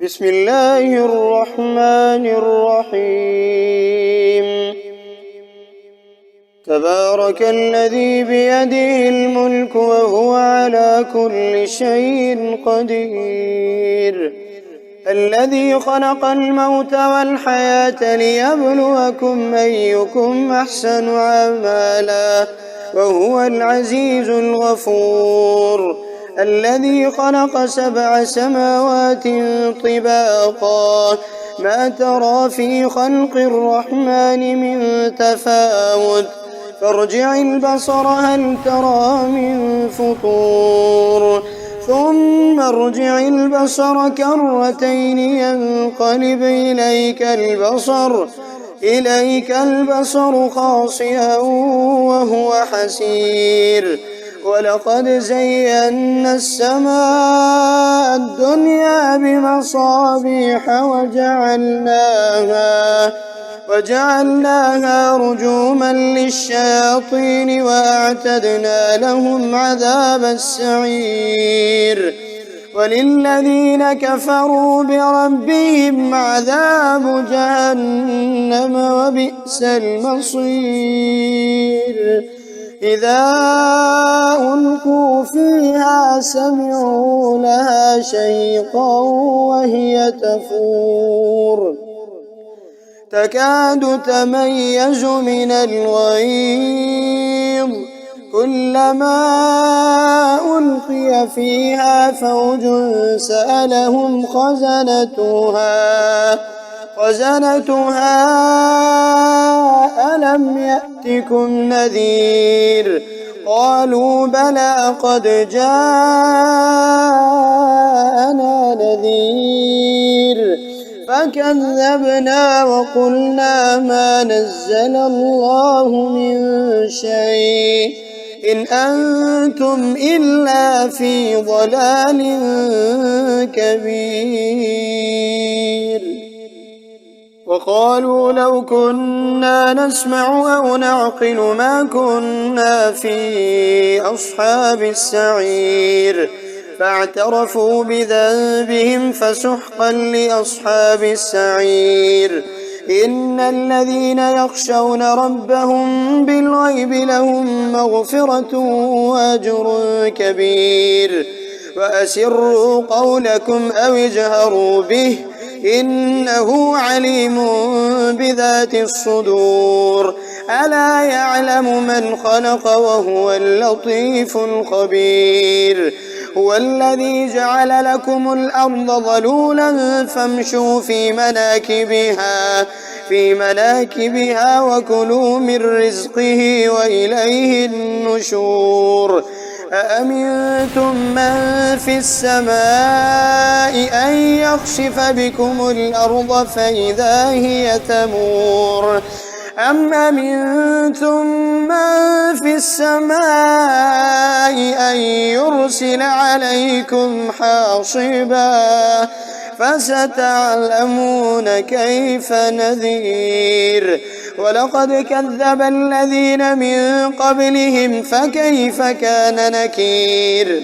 بسم الله الرحمن الرحيم. تبارك الذي بيده الملك وهو على كل شيء قدير، الذي خلق الموت والحياة ليبلوكم أيكم أحسن عملا وهو العزيز الغفور، الذي خلق 7 سماوات طباقا ما ترى في خلق الرحمن من تفاوت، فارجع البصر هل ترى من فطور، ثم ارجع البصر كرتين ينقلب إليك البصر خاسئا وهو حسير، ولقد زينا السماء الدنيا بمصابيح وجعلناها رجوما للشياطين وأعتدنا لهم عذاب السعير، وللذين كفروا بربهم عذاب جهنم وبئس المصير. إذا ألقوا فيها سمعوا لها شهيقا وهي تفور، تكاد تميز من الغيظ، كلما ألقي فيها فوج سألهم خزنتها ألم يأتكم نذير؟ قالوا بلى قد جاءنا نذير، فكذبنا وقلنا ما نزل الله من شيء إن أنتم إلا في ضلال كبير. وقالوا لو كنا نسمع أو نعقل ما كنا في أصحاب السعير، فاعترفوا بذنبهم فسحقا لأصحاب السعير. إن الذين يخشون ربهم بالغيب لهم مغفرة وأجر كبير، وأسروا قولكم أو اجهروا به إنه عليم بذات الصدور، ألا يعلم من خلق وهو اللطيف الخبير. هو الذي جعل لكم الأرض ظلولا فامشوا في مناكبها وكلوا من رزقه وإليه النشور. أأمنتم من في السماء أن يخسف بكم الأرض فإذا هي تمور، أم أمنتم من في السماء أن يرسل عليكم حاصبا، فستعلمون كيف نذير. ولقد كذب الذين من قبلهم فكيف كان نكير.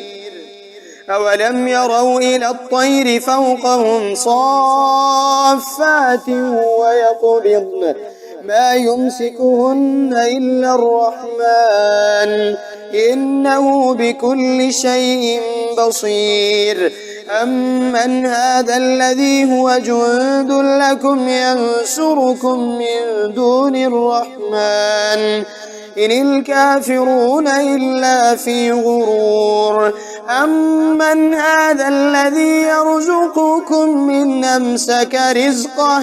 أولم يروا إلى الطير فوقهم صافات ويقبضن ما يمسكهن إلا الرحمن إنه بكل شيء بصير. أمن هذا الذي هو جند لكم ينصركم من دون الرحمن إن الكافرون إلا في غرور. أمن هذا الذي يرزقكم من أمسك رزقه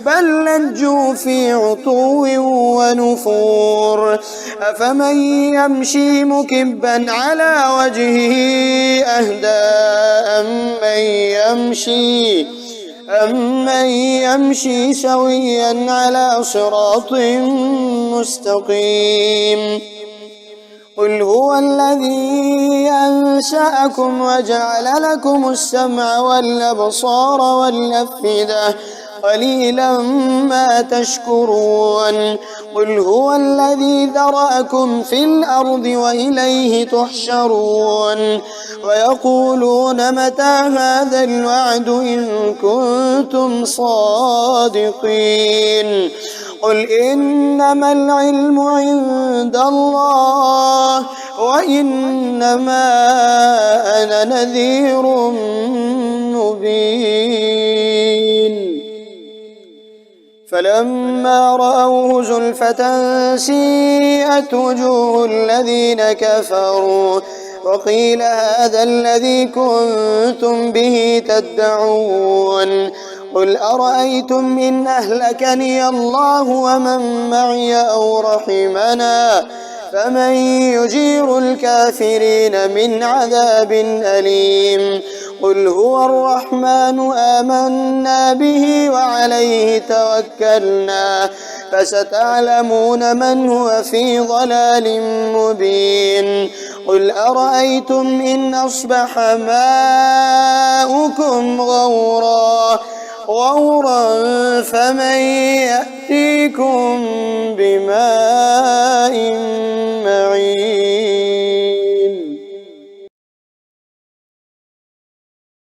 بل لجوا في عتو ونفور. أفمن يمشي مكبا على وجهه أهدى أمن يمشي سويا على صراط مستقيم. قل هو الذي أنشأكم وجعل لكم السمع والأبصار والأفئدة قليلا ما تشكرون. قل هو الذي ذرأكم في الأرض وإليه تحشرون ويقولون متى هذا الوعد إن كنتم صادقين قل إنما العلم عند الله وإنما أنا نذير مبين فلما رأوه زلفة سيئت وجوه الذين كفروا وقيل هذا الذي كنتم به تدعون قل أرأيتم إن أهلكني الله ومن معي أو رحمنا فمن يجير الكافرين من عذاب أليم قل هو الرحمن آمنا به وعليه توكلنا فستعلمون من هو في ضلال مبين قل أرأيتم إن أصبح ماؤكم غورا فمن يأتيكم بماء